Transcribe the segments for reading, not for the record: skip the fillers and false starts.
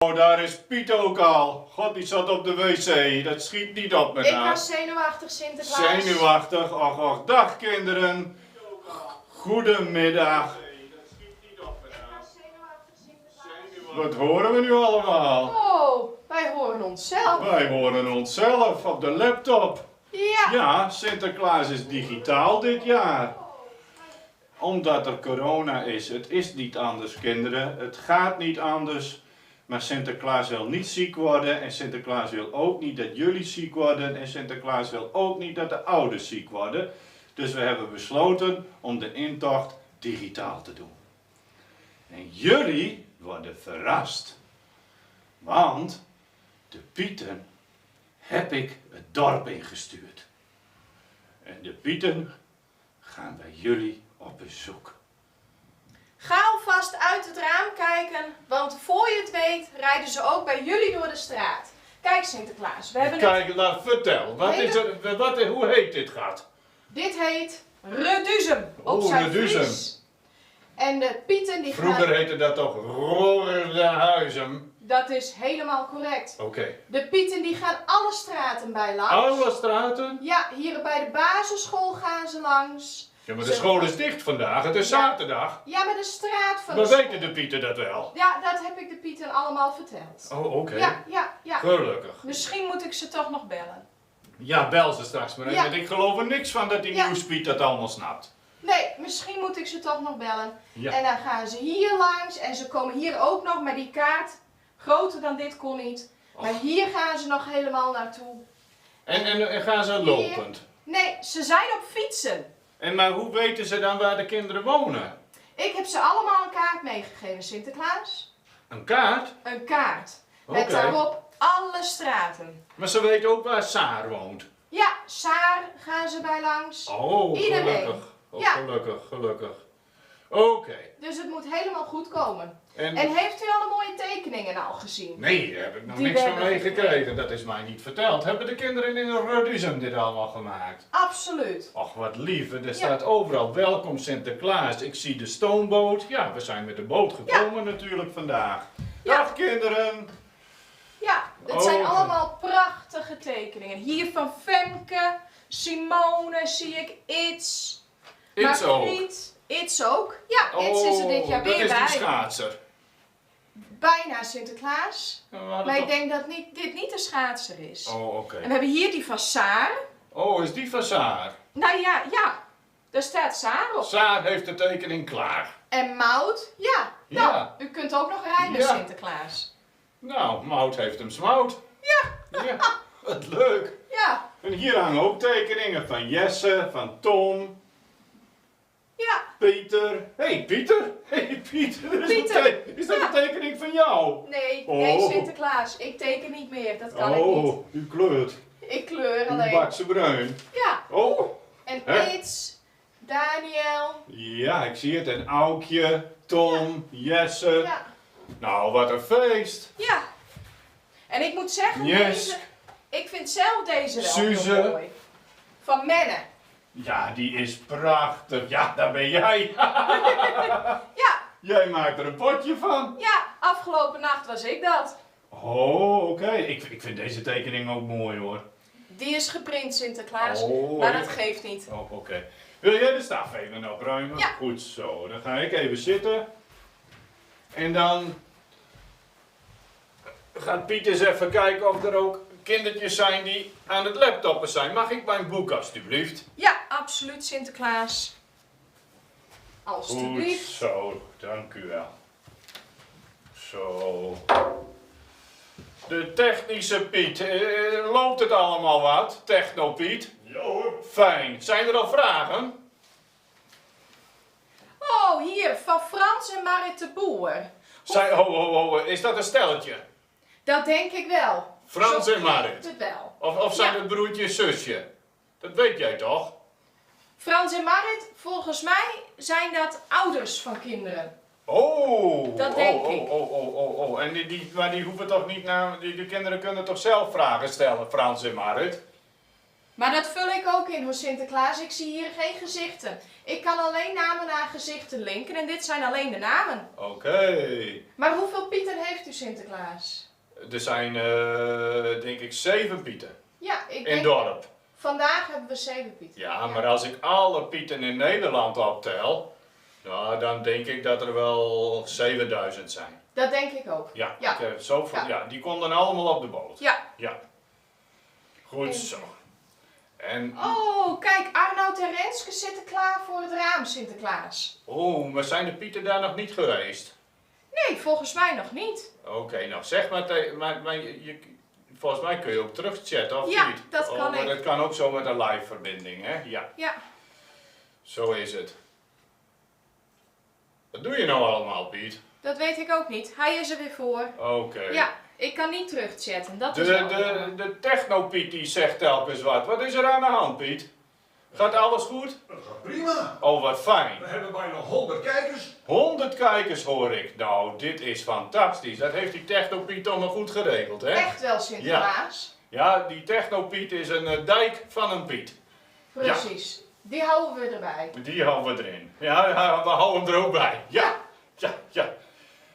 Oh, daar is Piet ook al. God, die zat op de wc. Dat schiet niet op met Ik haar. was zenuwachtig, Sinterklaas. Zenuwachtig. Och, dag kinderen. Goedemiddag. Wat horen we nu allemaal? Oh, wij horen onszelf. Wij horen onszelf op de laptop. Ja. Ja, Sinterklaas is digitaal dit jaar. Omdat er corona is. Het is niet anders, kinderen. Het gaat niet anders. Maar Sinterklaas wil niet ziek worden. En Sinterklaas wil ook niet dat jullie ziek worden. En Sinterklaas wil ook niet dat de ouders ziek worden. Dus we hebben besloten om de intocht digitaal te doen. En jullie worden verrast. Want de Pieten heb ik het dorp ingestuurd. En de Pieten gaan bij jullie op bezoek. Ga alvast uit het raam kijken, want voor je het weet rijden ze ook bij jullie door de straat. Kijk Sinterklaas, we hebben Kijk, nou vertel, hoe heet dit gat? dit heet Reduzum op Oh, zijn Reduzum. Fries. En de Pieten die Vroeger gaan... heette dat toch Roordenhuizen? Dat is helemaal correct. Oké. De Pieten die gaan alle straten bij langs. Alle straten? Ja, hier bij de basisschool gaan ze langs. Ja, maar de school is dicht vandaag, het is zaterdag. Ja, maar de straat van Maar de school. weten de Pieten dat wel? Ja, dat heb ik de Pieten allemaal verteld. Oh, oké. Ja. Gelukkig. Misschien moet ik ze toch nog bellen. Ja, bel ze straks maar even, Ja. want ik geloof er niks van dat die Ja. nieuwspiet dat allemaal snapt. Nee, misschien moet ik ze toch nog bellen. Ja. En dan gaan ze hier langs en ze komen hier ook nog, maar die kaart, groter dan dit kon niet. Maar hier gaan ze nog helemaal naartoe. En gaan ze lopend? Nee, ze zijn op fietsen. Maar hoe weten ze dan waar de kinderen wonen? Ik heb ze allemaal een kaart meegegeven, Sinterklaas. Een kaart? Een kaart. Met Oké. daarop alle straten. Maar ze weten ook waar Saar woont. Ja, Saar gaan ze bij langs. Oh, Iedereen. gelukkig. Oh, Ja. gelukkig. Oké. Dus het moet helemaal goed komen. En En heeft u alle mooie tekeningen al gezien? nee, daar heb ik nog Die niks we van hebben meegekregen. Dat is mij niet verteld. Hebben de kinderen in Roduzum dit allemaal gemaakt? Absoluut. Och, wat lief. Er staat overal welkom Sinterklaas. Ik zie de stoomboot. Ja, we zijn met de boot gekomen natuurlijk vandaag. Ja. Dag kinderen. Ja, het zijn Oké. allemaal prachtige tekeningen. Hier van Femke, Simone zie ik Its. Iets ook. Margriet. Its ook. Ja, Its is er dit jaar dat weer is die bij. schaatser. Bijna Sinterklaas. Ja, we hadden Maar ik toch- denk dat dit niet de schaatser is. Oh, oké. En we hebben hier die van Saar. Oh, is die van Saar? Nou ja, daar staat Saar op. Saar heeft de tekening klaar. En Maud, ja. Ja. Nou, u kunt ook nog rijden, Ja. Sinterklaas. Nou, Mout heeft hem smout. Ja. Ja, wat leuk. Ja, En hier hangen ook tekeningen van Jesse, van Tom, ja. Pieter. Hey Pieter. Hey Pieter. Is dat Ja. een tekening van jou? Nee, Oh. nee, Sinterklaas. Ik teken niet meer, dat kan ik niet. Oh, u kleurt. Ik kleur U alleen. bakse bruin. Ja. Oh, En Hè? Its, Daniel. ja, ik zie het. En Aukje, Tom, Jesse. Ja. Nou, wat een feest. Ja. En ik moet zeggen, Yes. ik vind zelf deze wel Suze. heel mooi. Van Menne. Ja, die is prachtig. Ja, daar ben jij. Ja, Jij maakt er een potje van. ja, afgelopen nacht was ik dat. Oh, oké. Ik vind deze tekening ook mooi hoor. Die is geprint, Sinterklaas. Oh, maar ja. dat geeft niet. Oh, oké. Wil jij de staf even opruimen? Ja. Goed zo, dan ga ik even zitten. En dan gaat Piet eens even kijken of er ook kindertjes zijn die aan het laptoppen zijn. Mag ik mijn boek alstublieft? Ja, absoluut, Sinterklaas. Goed Alsjeblieft. zo, dank u wel. Zo. De technische Piet, loopt het allemaal wat? Techno Piet? Ja hoor. Fijn. Zijn er al vragen? Oh, hier, van Frans en Marit de Boer. Is dat een stelletje? Dat denk ik wel. Frans Zo en Marit. klinkt het wel. Of zijn Ja. het broertje en zusje? Dat weet jij toch? Frans en Marit, volgens mij zijn dat ouders van kinderen. Oh! Dat denk ik. Oh. En maar die hoeven toch niet naar... De kinderen kunnen toch zelf vragen stellen, Frans en Marit? Maar dat vul ik ook in hoor, Sinterklaas. Ik zie hier geen gezichten. Ik kan alleen namen naar gezichten linken en dit zijn alleen de namen. Oké. Maar hoeveel Pieten heeft u, Sinterklaas? Er zijn denk ik 7 Pieten Ja, ik in denk... het dorp. Vandaag hebben we 7 Pieten. Ja, maar als ik alle Pieten in Nederland optel, nou, dan denk ik dat er wel 7000 zijn. Dat denk ik ook. Ja, Ja. Ik heb zoveel, Ja. ja, die konden allemaal op de boot. Ja. Ja. Goed zo. En, Oh, kijk, Arnoud en Renske zitten klaar voor het raam, Sinterklaas. oh, maar zijn de Pieten daar nog niet geweest? Nee, volgens mij nog niet. Oké, nou zeg maar, volgens mij kun je ook terugchatten of Ja, niet? dat kan maar ik. dat kan ook zo met een live verbinding, hè? Ja, Ja. zo is het. Wat doe je nou allemaal, Piet? Dat weet ik ook niet. Hij is er weer voor. Oké. Ja, ik kan niet terugchatten. Dat is wel jammer. De techno-Piet die zegt telkens wat. Wat is er aan de hand, Piet? Gaat alles goed? Dat gaat prima. Oh, wat fijn. We hebben bijna 100 kijkers. 100 kijkers hoor ik. Nou, dit is fantastisch. Dat heeft die techno-Piet allemaal goed geregeld, hè? Echt wel, Sinterklaas. Ja, die techno-Piet is een dijk van een Piet. Precies. Die houden we erbij. Die houden we erin. Ja, we houden hem er ook bij. Ja, ja.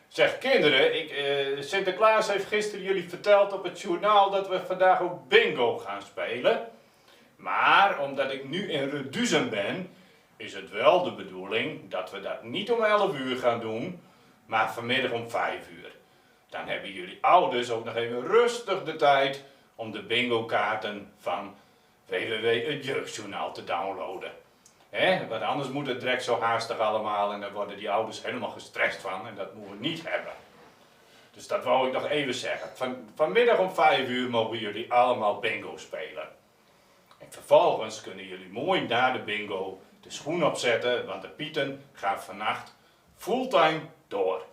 Zeg kinderen, Sinterklaas heeft gisteren jullie verteld op het journaal dat we vandaag ook bingo gaan spelen. Maar omdat ik nu in Reduzem ben, is het wel de bedoeling dat we dat niet om 11 uur gaan doen, maar vanmiddag om 5 uur. Dan hebben jullie ouders ook nog even rustig de tijd om de bingo kaarten van www.hetjeugdjournaal te downloaden. Want anders moet het direct zo haastig allemaal en dan worden die ouders helemaal gestrest van en dat moeten we niet hebben. Dus dat wou ik nog even zeggen. Vanmiddag om 5 uur mogen jullie allemaal bingo spelen. En vervolgens kunnen jullie mooi na de bingo de schoen opzetten, want de Pieten gaan vannacht fulltime door.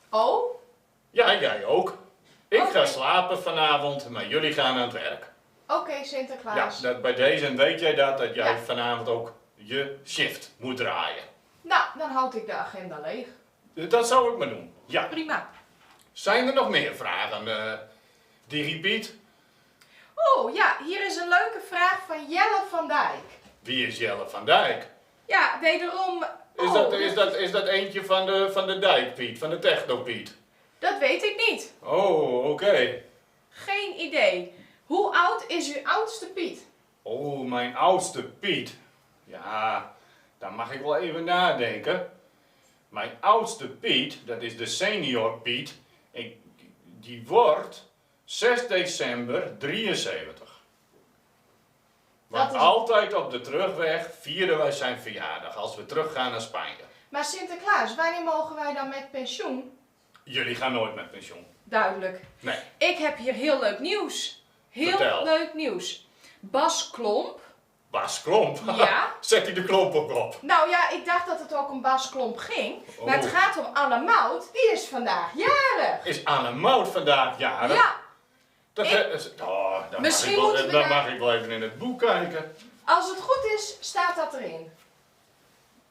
Oh? Ja, jij ook. Ik ga Oké. slapen vanavond, maar jullie gaan aan het werk. Oké, Ja, Sinterklaas. bij deze weet jij dat jij Ja. vanavond ook je shift moet draaien. Nou, dan houd ik de agenda leeg. Dat zou ik maar doen. Ja. Prima. Zijn er nog meer vragen, DigiPiet? Oh ja, hier is een leuke vraag van Jelle van Dijk. Wie is Jelle van Dijk? Ja, wederom... Is dat eentje van de Dijk, Piet? Van de Techno, Piet? Dat weet ik niet. Oh, oké. Geen idee. Hoe oud is uw oudste Piet? Oh, mijn oudste Piet. Ja, daar mag ik wel even nadenken. Mijn oudste Piet, dat is de senior Piet. Die wordt 6 december 73. Want Dat is- altijd op de terugweg vieren wij zijn verjaardag als we teruggaan naar Spanje. Maar Sinterklaas, wanneer mogen wij dan met pensioen? Jullie gaan nooit met pensioen. Duidelijk. Nee. Ik heb hier heel leuk nieuws. Heel Vertel. leuk nieuws. Bas Klomp. Bas Klomp. Ja. Zet hij de klomp ook op. Nou ja, ik dacht dat het ook om Bas Klomp ging. Maar het Oh. gaat om Anne Mout. Die is vandaag jarig. Is Anne Mout vandaag jarig? Ja. Dan Misschien mag ik moeten we dan daar- mag ik wel even in het boek kijken. Als het goed is, staat dat erin.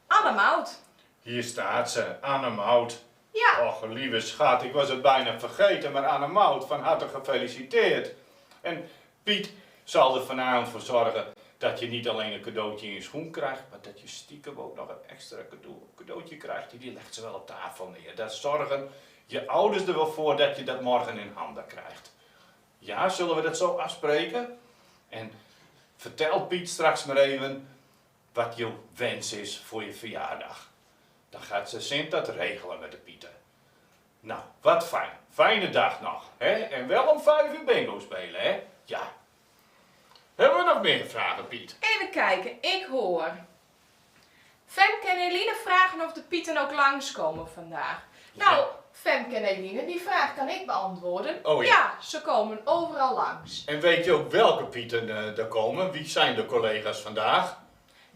Anne Mout. Hier staat ze, Anne Mout. Ja. Och, lieve schat, ik was het bijna vergeten, maar Anne Mout, van harte gefeliciteerd. En Piet zal er vanavond voor zorgen dat je niet alleen een cadeautje in je schoen krijgt, maar dat je stiekem ook nog een extra cadeautje krijgt. Die legt ze wel op tafel neer. Daar zorgen je ouders er wel voor dat je dat morgen in handen krijgt. Ja, zullen we dat zo afspreken? En vertel Piet straks maar even wat je wens is voor je verjaardag. Dan gaat ze Sint dat regelen met de Pieten. Nou, wat fijn. Fijne dag nog. Hè? En wel om 5 uur bingo spelen, hè? Ja. Hebben we nog meer vragen, Piet? Even kijken, ik hoor. Femke en Eline vragen of de Pieten ook langskomen vandaag. Nou, Ja. Femke en Eline, die vraag kan ik beantwoorden. Oh ja. Ja, ze komen overal langs. En weet je ook welke Pieten er komen? Wie zijn de collega's vandaag?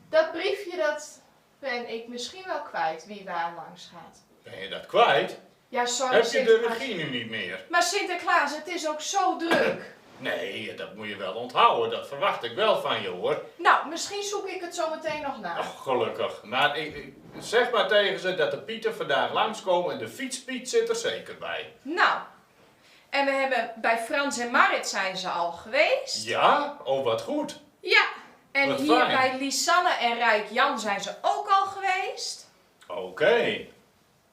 Dat briefje, dat ben ik misschien wel kwijt, wie waar langs gaat. Ben je dat kwijt? Ja, sorry Heb je de Sinterklaas. regie nu niet meer? Maar Sinterklaas, het is ook zo druk. Nee, dat moet je wel onthouden. Dat verwacht ik wel van je, hoor. Nou, misschien zoek ik het zo meteen nog na. Och, gelukkig. Maar zeg maar tegen ze dat de Pieten vandaag langskomen en de fietspiet zit er zeker bij. Nou, En we hebben bij Frans en Marit zijn ze al geweest. Ja? Oh, wat goed. Ja. En Wat hier fijn. bij Lisanne en Rijk Jan zijn ze ook al geweest. Oké.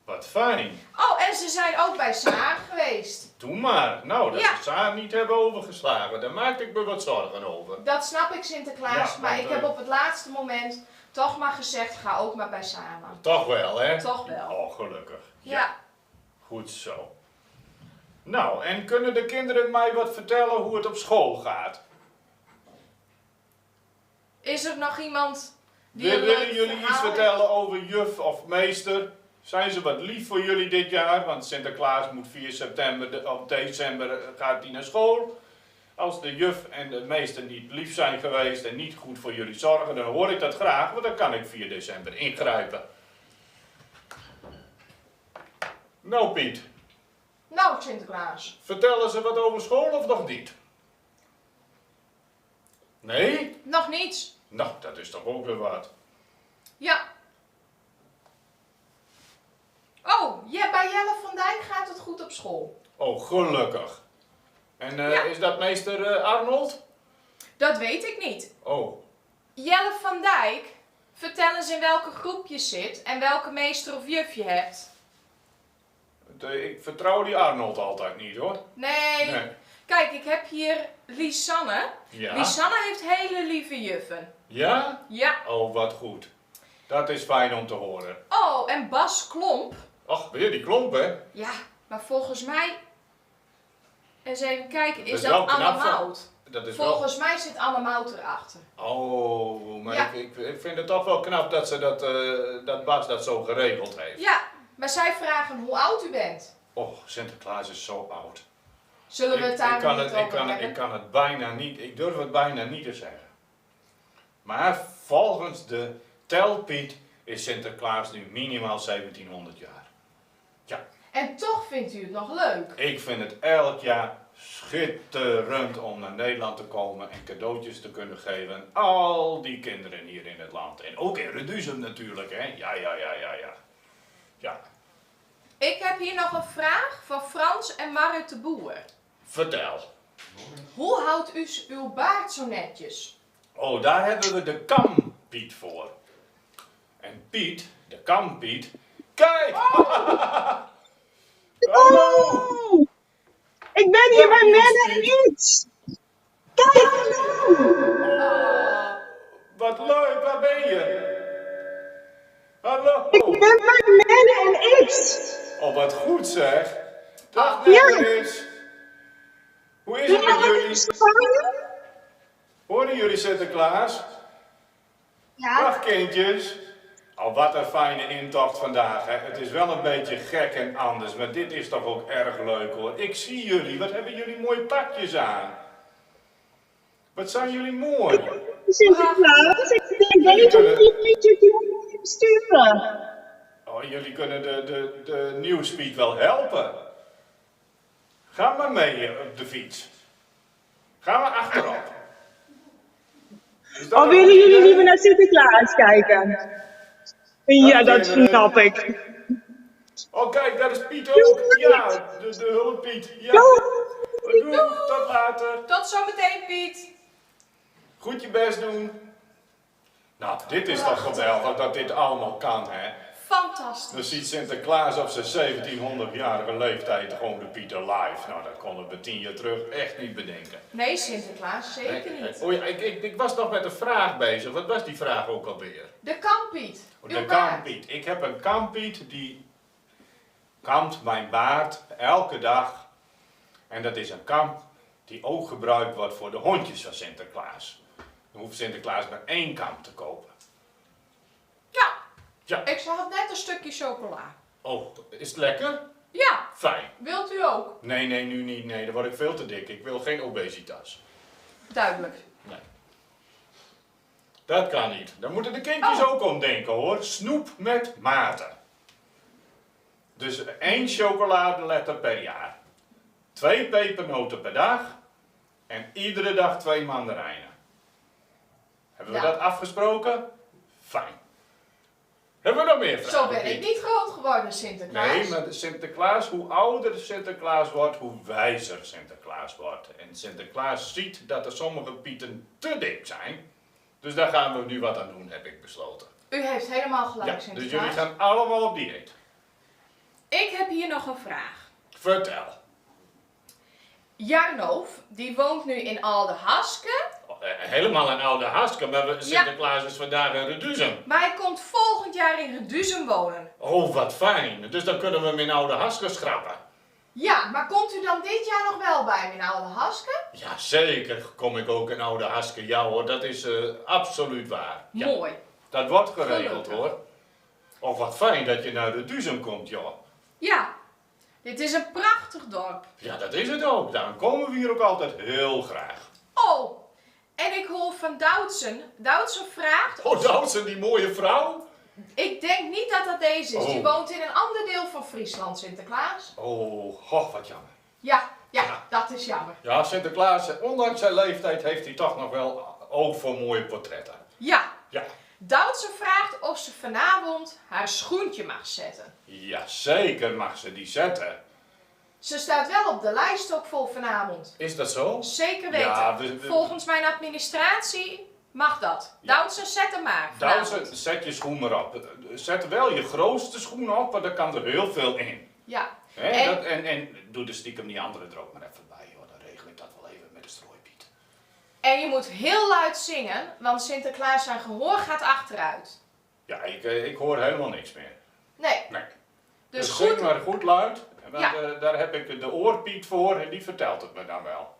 Wat fijn. Oh, en ze zijn ook bij Saar geweest. Doe maar. Nou, dat Ja. ze Saar niet hebben overgeslagen. Daar maak ik me wat zorgen over. Dat snap ik, Sinterklaas. Ja, maar want, ik heb op het laatste moment toch maar gezegd, ga ook maar bij Saar. Toch wel, hè? Toch wel. Oh, gelukkig. Ja. Goed zo. Nou, en kunnen de kinderen mij wat vertellen hoe het op school gaat? Is er nog iemand die een Willen leuk jullie iets verhaal vertellen over juf of meester? Zijn ze wat lief voor jullie dit jaar? Want Sinterklaas moet 4 september of december gaat hij naar school. Als de juf en de meester niet lief zijn geweest en niet goed voor jullie zorgen, dan hoor ik dat graag, want dan kan ik 4 december ingrijpen. Nou Piet, Nou, Sinterklaas. vertellen ze wat over school of nog niet? Nee? Nog niets. Nou, dat is toch ook weer wat. Ja. Oh, ja, bij Jelle van Dijk gaat het goed op school. Oh, gelukkig. En Ja. is dat meester Arnold? Dat weet ik niet. Oh, Jelle van Dijk, vertel eens in welke groep je zit en welke meester of juf je hebt. ik vertrouw die Arnold altijd niet hoor. Nee. Nee. Kijk, ik heb hier Lisanne. Ja? Lisanne heeft hele lieve juffen. Ja? Ja. Oh, wat goed. Dat is fijn om te horen. Oh, en Bas Klomp. Ach, weer die klomp hè? Ja, maar volgens mij... Eens even kijken, is is wel dat Anne knap van- Mout? Dat is Volgens mij zit Anne Mout erachter. wel... Oh, maar Ja. ik vind het toch wel knap dat ze dat Bas dat zo geregeld heeft. Ja, maar zij vragen hoe oud u bent. Och, Sinterklaas is zo oud. Zullen we het daar ik kan niet het, over ik hebben? kan het bijna niet, ik durf het bijna niet te zeggen. Maar volgens de telpiet is Sinterklaas nu minimaal 1700 jaar. Ja, En toch vindt u het nog leuk. ik vind het elk jaar schitterend om naar Nederland te komen en cadeautjes te kunnen geven aan al die kinderen hier in het land. En ook in Reduzum natuurlijk, hè. Ja. Ja, Ik heb hier nog een vraag van Frans en Marit de Boer. vertel. Hoe houdt u uw baard zo netjes? Oh, daar hebben we de Kampiet voor. En Piet, de Kampiet, kijk! Hallo! Oh, ik ben hier bij Menne en iets. Kijk, hallo. Wat leuk, waar ben je? Hallo! Ik ben bij Menne en iets. Oh, wat goed zeg. Dag Ja. Dennis. Hoe is het met jullie? Horen jullie Sinterklaas? Ja. Dag kindjes. Oh, wat een fijne intocht vandaag. Hè. Het is wel een beetje gek en anders, maar dit is toch ook erg leuk hoor. Ik zie jullie. Wat hebben jullie mooie pakjes aan? Wat zijn jullie mooi? Sinterklaas, ik denk deze een liedje te sturen. Oh, jullie kunnen de nieuwspeed wel helpen. Ga maar mee op de fiets. Ga maar achterop. Is dat Of een willen goed jullie idee? liever naar Sinterklaas kijken? Ja, dat snap ik. Oh kijk, daar is Piet ook. Ja, de hulppiet. Ja. Doei, tot later. Tot zometeen, Piet. Goed je best doen. Nou, dit is toch geweldig dat dit allemaal kan, hè? Fantastisch. Dan ziet Sinterklaas op zijn 1700-jarige leeftijd gewoon de Pieter live. Nou, dat konden we 10 jaar terug echt niet bedenken. Nee, Sinterklaas, zeker niet. Oh ja, ik was nog met een vraag bezig. Wat was die vraag ook alweer? De kampiet. De Uw baard. kampiet. Ik heb een kampiet die kampt mijn baard elke dag. En dat is een kamp die ook gebruikt wordt voor de hondjes van Sinterklaas. Dan hoeft Sinterklaas maar 1 kamp te kopen. Ja. Ja. Ik zag het net een stukje chocola. Oh, is het lekker? Ja. Fijn. Wilt u ook? Nee, nu niet. Nee, dan word ik veel te dik. Ik wil geen obesitas. Duidelijk. Nee. Dat kan niet. Daar moeten de kindjes ook om denken hoor. Snoep met mate. Dus 1 chocoladeletter per jaar. 2 pepernoten per dag. En iedere dag 2 mandarijnen. Hebben we Ja. dat afgesproken? Fijn. Hebben we nog meer vragen? Zo ben ik niet groot geworden, Sinterklaas. Nee, maar de Sinterklaas, hoe ouder Sinterklaas wordt, hoe wijzer Sinterklaas wordt. En Sinterklaas ziet dat er sommige pieten te dik zijn. Dus daar gaan we nu wat aan doen, heb ik besloten. U heeft helemaal gelijk, Ja, dus Sinterklaas. jullie gaan allemaal op dieet. Ik heb hier nog een vraag. Vertel. Jarnoof, die woont nu in Aldehaske, Helemaal een oude haske, maar Sinterklaas is vandaag in Reduzum. maar hij komt volgend jaar in Reduzum wonen. Oh, wat fijn. Dus dan kunnen we hem in oude haske schrappen. Ja, maar komt u dan dit jaar nog wel bij me in Aldehaske? Ja, zeker kom ik ook in oude haske. Ja hoor, dat is absoluut waar. Ja, Mooi. dat wordt geregeld Gelukkig. hoor. Oh, wat fijn dat je naar Reduzum komt, joh. Ja, dit is een prachtig dorp. Ja, dat is het ook. Daarom komen we hier ook altijd heel graag. Oh, en ik hoor van Doutsen. Doutsen vraagt... Oh, Doutsen, die mooie vrouw. Ik denk niet dat dat deze is. Die Oh. woont in een ander deel van Friesland, Sinterklaas. Oh, goh, wat jammer. Ja, Ja. dat is jammer. Ja, Sinterklaas, ondanks zijn leeftijd, heeft hij toch nog wel oog voor mooie portretten. Ja, Ja. Doutsen vraagt of ze vanavond haar schoentje mag zetten. Ja, zeker mag ze die zetten. Ze staat wel op de lijst ook voor vanavond. Is dat zo? Zeker weten. Ja, Volgens mijn administratie mag dat. Ja. Doutsen, zet hem maar vanavond. Doutsen, zet je schoen maar op. Zet wel je grootste schoen op, want er kan er heel veel in. Ja. Hè? En- En doe de stiekem die andere er ook maar even bij, hoor. Dan regel ik dat wel even met de strooipiet. En je moet heel luid zingen, want Sinterklaas zijn gehoor gaat achteruit. Ja, ik hoor helemaal niks meer. Nee, Nee. dus zing goed. maar goed luid. Want Ja. daar heb ik de oorpiet voor en die vertelt het me dan wel.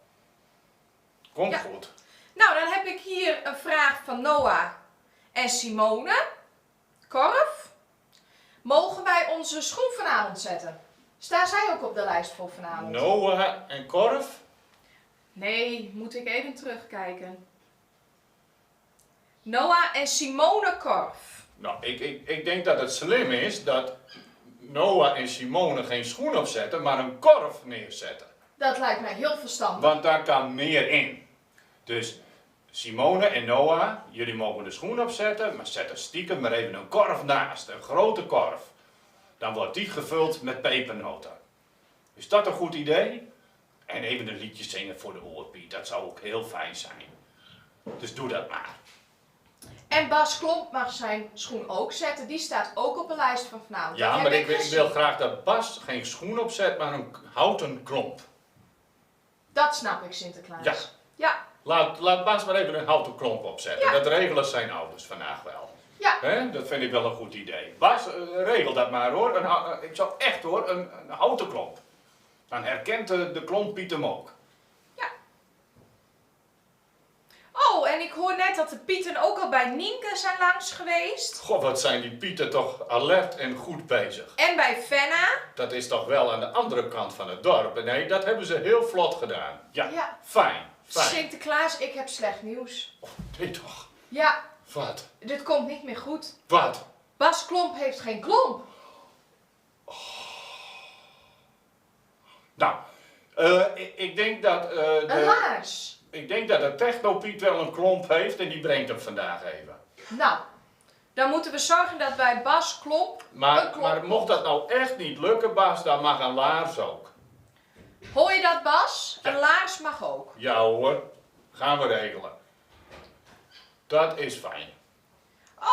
Komt Ja. goed. Nou, dan heb ik hier een vraag van Noah en Simone. Korf. Mogen wij onze schoen vanavond zetten? Staan zij ook op de lijst voor vanavond? Noah en Korf. Nee, moet ik even terugkijken. Noah en Simone Korf. Nou, ik denk dat het slim is dat Noah en Simone geen schoen opzetten, maar een korf neerzetten. Dat lijkt mij heel verstandig. Want daar kan meer in. Dus Simone en Noah, jullie mogen de schoen opzetten, maar zet er stiekem maar even een korf naast. Een grote korf. Dan wordt die gevuld met pepernoten. Is dat een goed idee? En even een liedje zingen voor de oorpiet, dat zou ook heel fijn zijn. Dus doe dat maar. En Bas Klomp mag zijn schoen ook zetten. Die staat ook op de lijst van vanavond. Ja, Dat maar heb ik wil gezien. graag dat Bas geen schoen opzet, maar een houten klomp. Dat snap ik, Sinterklaas. Ja. Ja, Laat Bas maar even een houten klomp opzetten. Ja. Dat regelen zijn ouders vandaag wel. ja. Hè? Dat vind ik wel een goed idee. Bas, regel dat maar hoor. Ik zou echt hoor, een houten klomp. Dan herkent de klomppiet hem ook. Oh, en ik hoor net dat de Pieten ook al bij Nienke zijn langs geweest. God, wat zijn die pieten toch alert en goed bezig. En bij Fenna. Dat is toch wel aan de andere kant van het dorp. Nee, dat hebben ze heel vlot gedaan. Ja, Ja. fijn. Sinterklaas, ik heb slecht nieuws. Oh, nee toch. Ja, Wat? dit komt niet meer goed. Wat? Bas Klomp heeft geen klomp. Nou, ik denk dat... Een laars. Ik denk dat de Technopiet wel een klomp heeft en die brengt hem vandaag even. Nou, dan moeten we zorgen dat bij Bas Klomp een Maar klomp mocht dat nou echt niet lukken, Bas, dan mag een laars ook. Hoor je dat, Bas? Ja. Een laars mag ook. Ja hoor, gaan we regelen. Dat is fijn.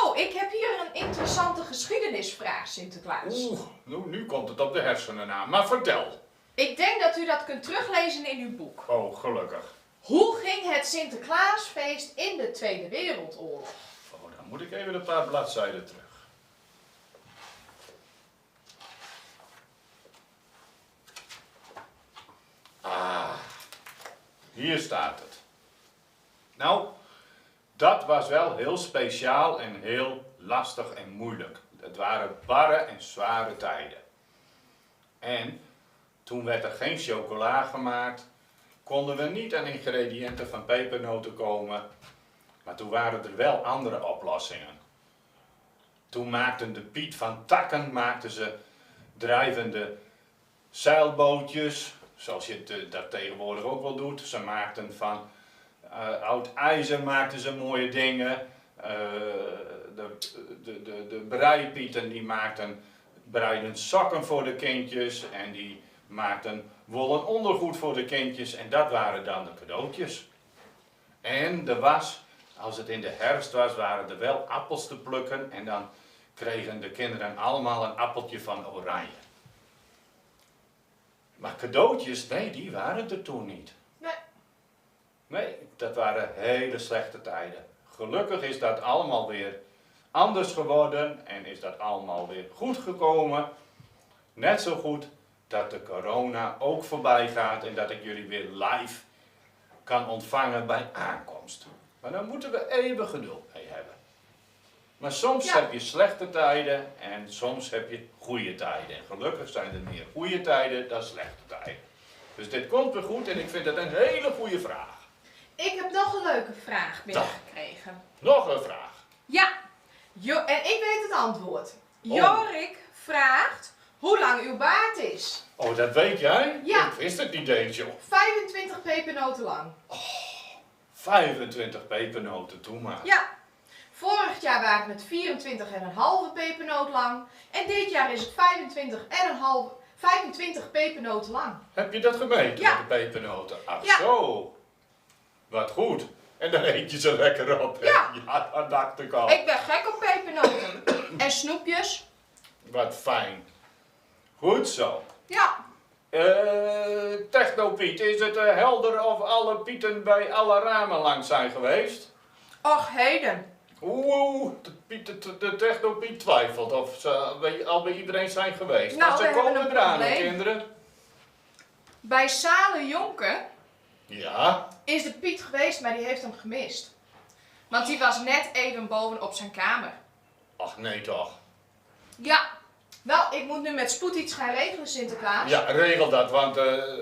Oh, ik heb hier een interessante geschiedenisvraag, Sinterklaas. Oeh, nu komt het op de hersenen aan. Maar vertel. Ik denk dat u dat kunt teruglezen in uw boek. Oh, gelukkig. Hoe ging het Sinterklaasfeest in de Tweede Wereldoorlog? Oh, dan moet ik even een paar bladzijden terug. Ah, hier staat het. Nou, dat was wel heel speciaal en heel lastig en moeilijk. Het waren barre en zware tijden. En toen werd er geen chocola gemaakt, konden we niet aan ingrediënten van pepernoten komen, maar toen waren er wel andere oplossingen. Toen maakten de Piet van takken maakten ze drijvende zeilbootjes, zoals je dat tegenwoordig ook wel doet. Ze maakten van oud ijzer maakten ze mooie dingen. de breipieten die breiden sokken voor de kindjes en die maakten wollen ondergoed voor de kindjes en dat waren dan de cadeautjes. En er was, als het in de herfst was, waren er wel appels te plukken en dan kregen de kinderen allemaal een appeltje van oranje. Maar cadeautjes, nee, die waren er toen niet. Nee. Nee, dat waren hele slechte tijden. Gelukkig is dat allemaal weer anders geworden en is dat allemaal weer goed gekomen. Net zo goed dat de corona ook voorbij gaat en dat ik jullie weer live kan ontvangen bij aankomst. Maar dan moeten we even geduld mee hebben. Maar soms heb je slechte tijden en soms heb je goede tijden. En gelukkig zijn er meer goede tijden dan slechte tijden. Dus dit komt weer goed en ik vind het een hele goede vraag. Ik heb nog een leuke vraag binnengekregen. Nog een vraag. Ja, en ik weet het antwoord. Oh. Jorik vraagt hoe lang uw baard is. Oh, dat weet jij? Ja. Ik wist het niet eens, joh. 25 pepernoten lang. 25 pepernoten, toe maar. Ja. Vorig jaar waren het 24,5 pepernoot lang. En dit jaar is het 25 pepernoten lang. Heb je dat gemeten Ja. met de pepernoten? Ach Ja. zo. Wat goed. En dan eet je ze lekker op. Hè? Ja. Ja, dat dacht ik al. Ik ben gek op pepernoten. En snoepjes. Wat fijn. Goed zo. Ja. Technopiet, is het helder of alle pieten bij alle ramen langs zijn geweest? Och, heden. Oeh, de Technopiet twijfelt of ze al bij iedereen zijn geweest. Nou, Maar ze we hebben komen een eraan, probleem. kinderen. Bij Sale Jonker Ja. is de Piet geweest, maar die heeft hem gemist. Want die was net even boven op zijn kamer. Ach nee toch. Ja. Wel, ik moet nu met spoed iets gaan regelen, Sinterklaas. Ja, regel dat, want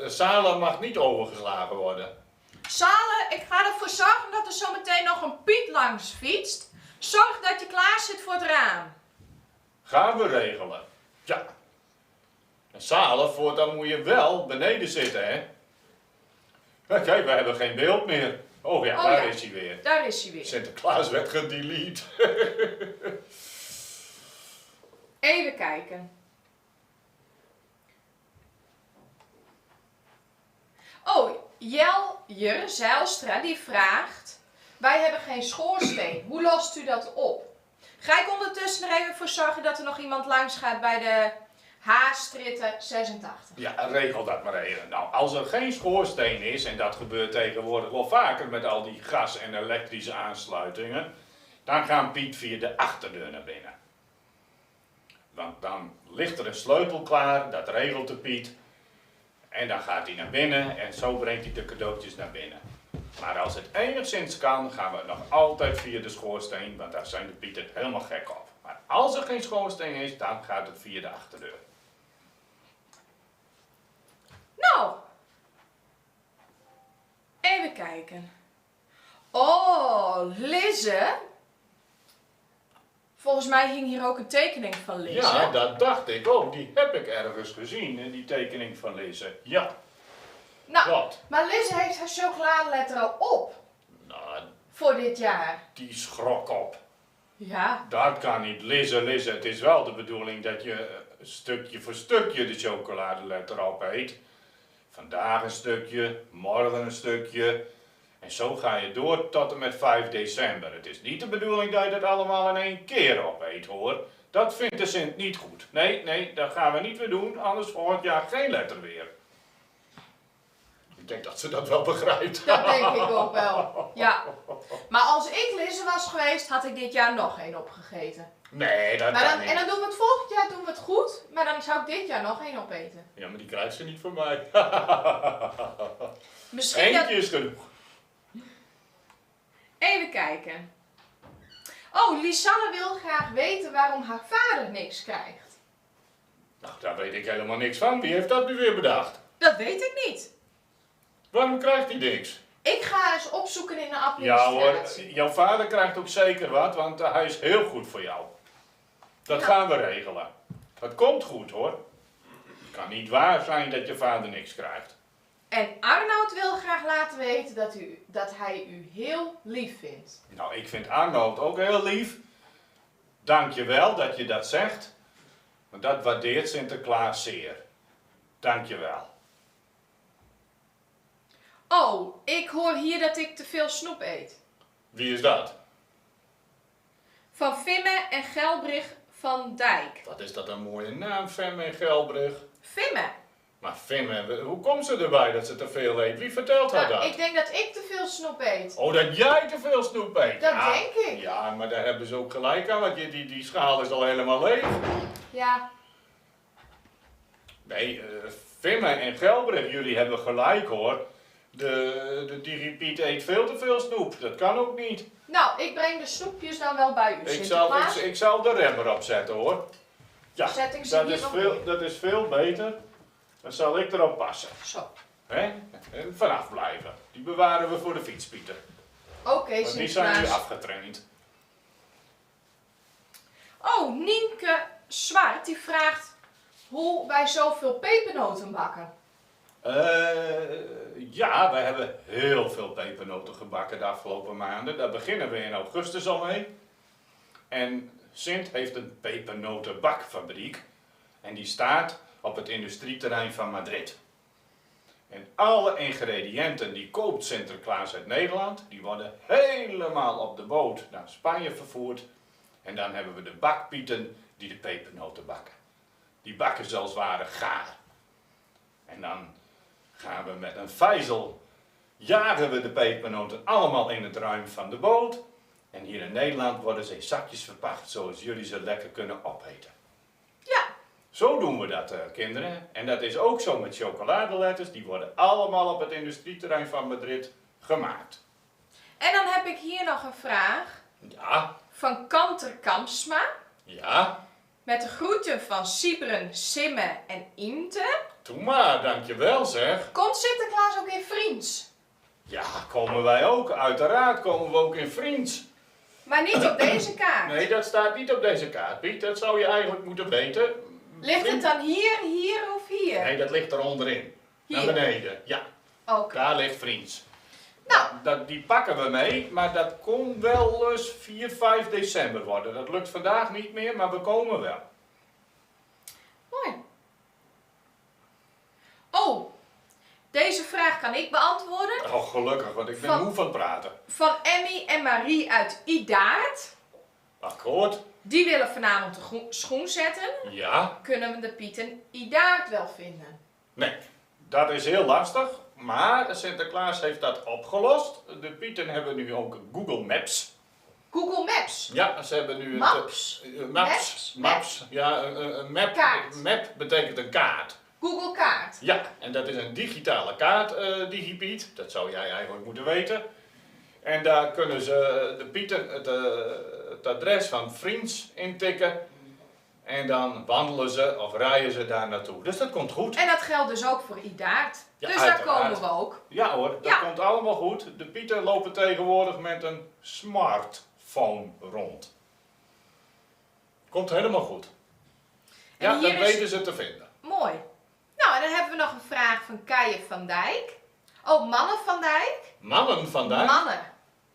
Salem mag niet overgeslagen worden. Sale, ik ga ervoor zorgen dat er zometeen nog een Piet langs fietst. Zorg dat je klaar zit voor het raam. Gaan we regelen. Ja. En Salem, voortaan moet je wel beneden zitten, hè. Kijk, we hebben geen beeld meer. Oh ja, Oh daar ja. is hij weer. Daar is hij weer. Sinterklaas werd gedelete. Even kijken. Oh, Jeljer Zijlstra die vraagt: wij hebben geen schoorsteen. Hoe lost u dat op? Ga ik ondertussen er even voor zorgen dat er nog iemand langs gaat bij de Haastritten 86. Ja, regel dat maar even. Nou, als er geen schoorsteen is, en dat gebeurt tegenwoordig wel vaker met al die gas- en elektrische aansluitingen, dan gaan Piet via de achterdeur naar binnen. Want dan ligt er een sleutel klaar, dat regelt de Piet. En dan gaat hij naar binnen en zo brengt hij de cadeautjes naar binnen. Maar als het enigszins kan, gaan we nog altijd via de schoorsteen, want daar zijn de Pieten helemaal gek op. Maar als er geen schoorsteen is, dan gaat het via de achterdeur. Nou, even kijken. Oh, Lizze. Volgens mij hing hier ook een tekening van Lizze. Ja, dat dacht ik ook. Die heb ik ergens gezien, die tekening van Lizze. Ja, Nou, klopt. maar Lizze heeft haar chocoladeletter al op Nou, voor dit jaar. die schrok op. Ja. Dat kan niet. Lizze, het is wel de bedoeling dat je stukje voor stukje de chocoladeletter opeet. Vandaag een stukje, morgen een stukje. En zo ga je door tot en met 5 december. Het is niet de bedoeling dat je dat allemaal in één keer opeet, hoor. Dat vindt de Sint niet goed. Nee, dat gaan we niet meer doen, anders volgend jaar geen letter weer. Ik denk dat ze dat wel begrijpt. Dat denk ik ook wel. Ja. Maar als ik Lizze was geweest, had ik dit jaar nog één opgegeten. Nee, dat Maar kan dan, niet. en dan doen we het volgend jaar doen we het goed, maar dan zou ik dit jaar nog één opeten. Ja, maar die krijgt ze niet van mij. Misschien dat... Eentje is genoeg. Even kijken. Oh, Lisanne wil graag weten waarom haar vader niks krijgt. Nou, daar weet ik helemaal niks van. Wie heeft dat nu weer bedacht? Dat weet ik niet. Waarom krijgt hij niks? Ik ga eens opzoeken in de Ja hoor, administratie. jouw vader krijgt ook zeker wat, want hij is heel goed voor jou. Dat Ja. gaan we regelen. Dat komt goed hoor. Het kan niet waar zijn dat je vader niks krijgt. En Arnoud wil graag laten weten dat hij u heel lief vindt. Nou, ik vind Arnold ook heel lief. Dank je wel dat je dat zegt. Want dat waardeert Sinterklaas zeer. Dank je wel. Oh, ik hoor hier dat ik te veel snoep eet. Wie is dat? Van Vimme en Gelbrich van Dijk. Wat is dat een mooie naam, Femme en Gelbrich. Vimme. Maar Femme, hoe komt ze erbij dat ze te veel eet? Wie vertelt haar Nou, dat? ik denk dat ik te veel snoep eet. Oh, dat jij te veel snoep eet? Dat Ja, denk ik. Ja, maar daar hebben ze ook gelijk aan, want die schaal is al helemaal leeg. Ja, Nee, Femme en Gelbrich, jullie hebben gelijk hoor. De Digipiet eet veel te veel snoep, dat kan ook niet. nou, ik breng de snoepjes dan wel bij u, Sinterklaas. Ik zal de remmer opzetten hoor. Ja, Zet ik ze dat hier is, nog veel, in? dat is veel beter. Dan zal ik erop passen. Zo. Hè? En vanaf blijven. Die bewaren we voor de fietspieten. Oké, Want die zijn nu Sinterklaas. afgetraind. Oh, Nienke Zwart die vraagt hoe wij zoveel pepernoten bakken. Ja, we hebben heel veel pepernoten gebakken de afgelopen maanden. Daar beginnen we in augustus al mee. En Sint heeft een pepernotenbakfabriek. En die staat op het industrieterrein van Madrid. En alle ingrediënten die koopt Sinterklaas uit Nederland, die worden helemaal op de boot naar Spanje vervoerd. En dan hebben we de bakpieten die de pepernoten bakken. Die bakken ze als ware gaar. En dan gaan we met een vijzel, jagen we de pepernoten allemaal in het ruim van de boot. En hier in Nederland worden ze in zakjes verpakt, zoals jullie ze lekker kunnen opeten. Ja, Zo doen we dat, kinderen. En dat is ook zo met chocoladeletters. Die worden allemaal op het industrieterrein van Madrid gemaakt. en dan heb ik hier nog een vraag Ja, van Kanter Kampsma. ja. Met de groeten van Sibren, Simme en Imte. Doe maar, dankjewel zeg. Komt Sinterklaas ook in Vriends? Ja, komen wij ook. Uiteraard komen we ook in Vriends. Maar niet op deze kaart. Nee, dat staat niet op deze kaart, Piet. Dat zou je eigenlijk moeten weten. Ligt het dan hier, hier of hier? Nee, dat ligt er onderin. Naar Hier. beneden. Ja, Oké. daar ligt Vriends. Nou, Die pakken we mee, maar dat kon wel eens 4, 5 december worden. Dat lukt vandaag niet meer, maar we komen wel. mooi. Oh, deze vraag kan ik beantwoorden. Oh, gelukkig, want ik ben Van- moe van praten. Van Emmy en Marie uit Idaart. Akkoord? Die willen vanavond de schoen zetten. Ja? Kunnen we de Piet en Idaart wel vinden? Nee, dat is heel lastig. Maar Sinterklaas heeft dat opgelost. De Pieten hebben nu ook Google Maps. Google Maps. Ja, ze hebben nu Maps. Maps. Maps? Maps. Ja, een map. Kaart. Map betekent een kaart. Google kaart. Ja, en dat is een digitale kaart, Digipiet. Dat zou jij eigenlijk moeten weten. En daar kunnen ze de Pieten het adres van Vriends intikken. En dan wandelen ze of rijden ze daar naartoe. Dus dat komt goed. En dat geldt dus ook voor Idaart. Ja, Dus daar uiteraard. komen we ook. Ja hoor, dat Ja. komt allemaal goed. De Pieten lopen tegenwoordig met een smartphone rond. Komt helemaal goed. En Ja, hier dat is- weten ze te vinden. Mooi. Nou, en dan hebben we nog een vraag van Keijer van Dijk. Oh, Mannen van Dijk? Mannen vandaag? Mannen.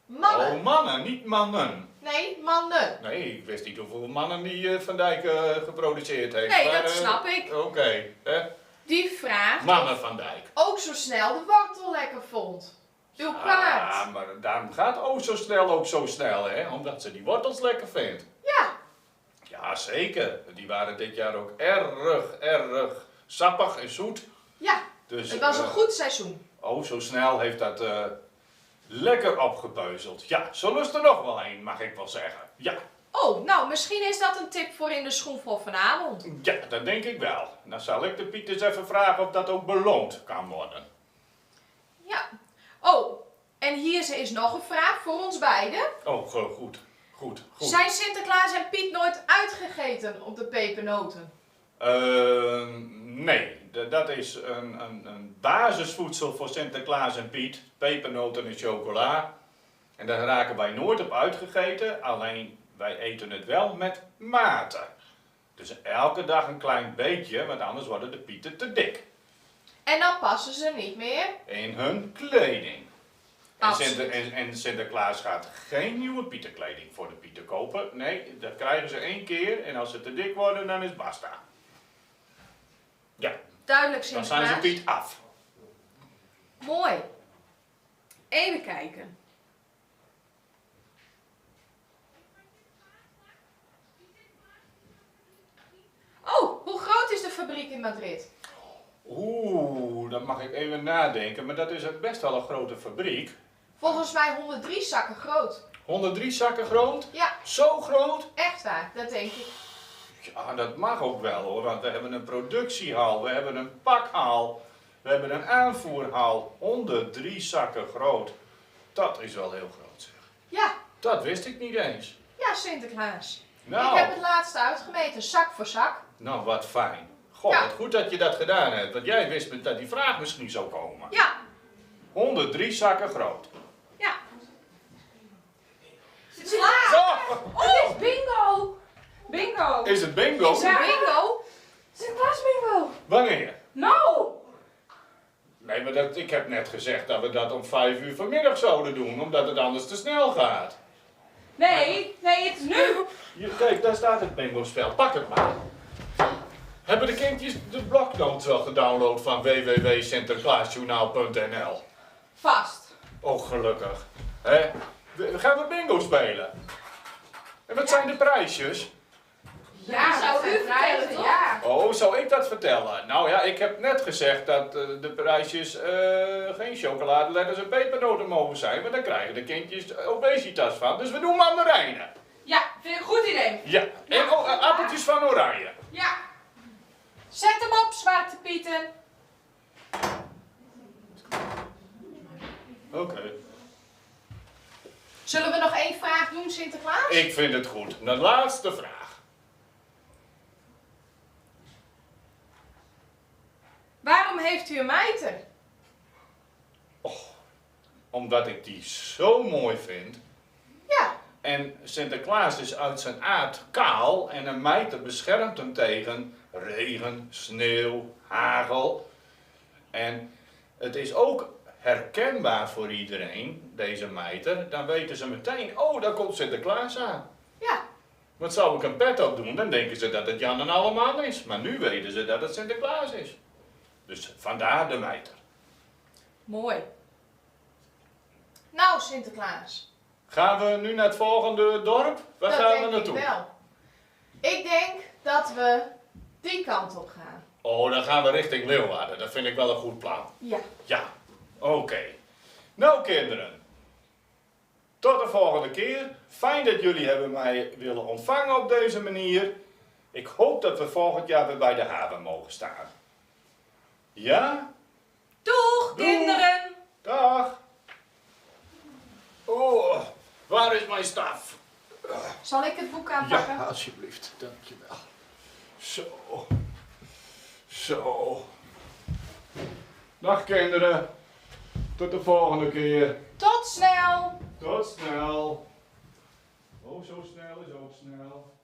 Mannen. Oh, mannen, niet mannen. Nee, mannen. Nee, ik wist niet hoeveel mannen die Van Dijk geproduceerd heeft. Nee, maar, dat snap ik. Oké, hè? Die vraagt Mannen Van Dijk. ook zo snel de wortel lekker vond. Uw paard. Ah, maar daarom gaat ook zo snel ook zo snel, hè? Omdat ze die wortels lekker vindt. Ja. Ja, zeker. Die waren dit jaar ook erg sappig en zoet. Ja, Dus, het was een goed seizoen. Oh, zo snel heeft dat lekker opgepeuzeld. Ja, zo lust er nog wel een, mag ik wel zeggen. Ja, Oh, nou, misschien is dat een tip voor in de schoen voor vanavond. ja, dat denk ik wel. Dan zal ik de Piet eens even vragen of dat ook beloond kan worden. Ja. Oh, en hier is nog een vraag voor ons beiden. Oh, goed. Goed. Zijn Sinterklaas en Piet nooit uitgegeten op de pepernoten? Nee, dat is een basisvoedsel voor Sinterklaas en Piet. Pepernoten en chocola. En daar raken wij nooit op uitgegeten, alleen wij eten het wel met mate. Dus elke dag een klein beetje, want anders worden de pieten te dik. En dan passen ze niet meer. In hun kleding. Absoluut. En Sinterklaas gaat geen nieuwe Pieterkleding voor de Pieten kopen. Nee, dat krijgen ze 1 keer en als ze te dik worden, dan is basta. Ja, Duidelijk, dan Sinterklaas. zijn ze Piet af. Mooi. Even kijken. Oh, hoe groot is de fabriek in Madrid? Oeh, dat mag ik even nadenken, maar dat is best wel een grote fabriek. Volgens mij 103 zakken groot. 103 zakken groot? Ja, Zo groot? echt waar, dat denk ik. Ja, dat mag ook wel hoor, want we hebben een productiehal, we hebben een pakhal, we hebben een aanvoerhal. 103 zakken groot. Dat is wel heel groot zeg. Ja, Dat wist ik niet eens. ja, Sinterklaas. Nou, Ik heb het laatste uitgemeten, zak voor zak. nou wat fijn. Goh, Ja. wat goed dat je dat gedaan hebt, want jij wist dat die vraag misschien zou komen. Ja, 103 zakken groot. ja. Sinterklaas! Zo, Oh, bingo! Bingo! is het bingo? Is er bingo? Sinterklaas bingo! Wanneer? Nou! Nee, maar ik heb net gezegd dat we dat om 5 uur vanmiddag zouden doen, omdat het anders te snel gaat. Nee, het is nu! Hier, kijk, daar staat het bingo-spel. Pak het maar. Hebben de kindjes de bloknotes wel gedownload van www.sinterklaasjournaal.nl? Vast. Oh, gelukkig. Hè? Gaan we bingo spelen? En wat zijn de prijsjes? Ja, zou u vertellen, toch? Ja. Oh, zou ik dat vertellen? Nou ja, ik heb net gezegd dat de prijsjes geen chocoladeletters en pepernoten mogen zijn, want dan krijgen de kindjes obesitas van. Dus we doen mandarijnen. Ja, vind ik een goed idee. Ja, en appeltjes van oranje. Ja. Zet hem op, Zwarte Pieten. Oké. Zullen we nog 1 vraag doen, Sinterklaas? Ik vind het goed. De laatste vraag. Waarom heeft u een mijter? Omdat ik die zo mooi vind. Ja, En Sinterklaas is uit zijn aard kaal en een mijter beschermt hem tegen regen, sneeuw, hagel. En het is ook herkenbaar voor iedereen, deze mijter. Dan weten ze meteen, oh, daar komt Sinterklaas aan. ja. Wat zou ik een pet op doen? Dan denken ze dat het Jan en Alleman is. Maar nu weten ze dat het Sinterklaas is. Dus vandaar de mijter. Mooi. Nou, Sinterklaas. Gaan we nu naar het volgende dorp? Waar Dat gaan denk we naartoe? ik wel. Ik denk dat we die kant op gaan. Oh, dan gaan we richting Leeuwarden. Dat vind ik wel een goed plan. Ja. Ja, oké. Nou kinderen, tot de volgende keer. Fijn dat jullie hebben mij willen ontvangen op deze manier. Ik hoop dat we volgend jaar weer bij de haven mogen staan. Ja? Doeg, Doeg. kinderen! Dag. Oh, waar is mijn staf? Zal ik het boek aanpakken? Ja, alsjeblieft. Dankjewel. Zo. Zo. Dag kinderen. Tot de volgende keer. Tot snel! Tot snel. Oh, zo snel is ook snel.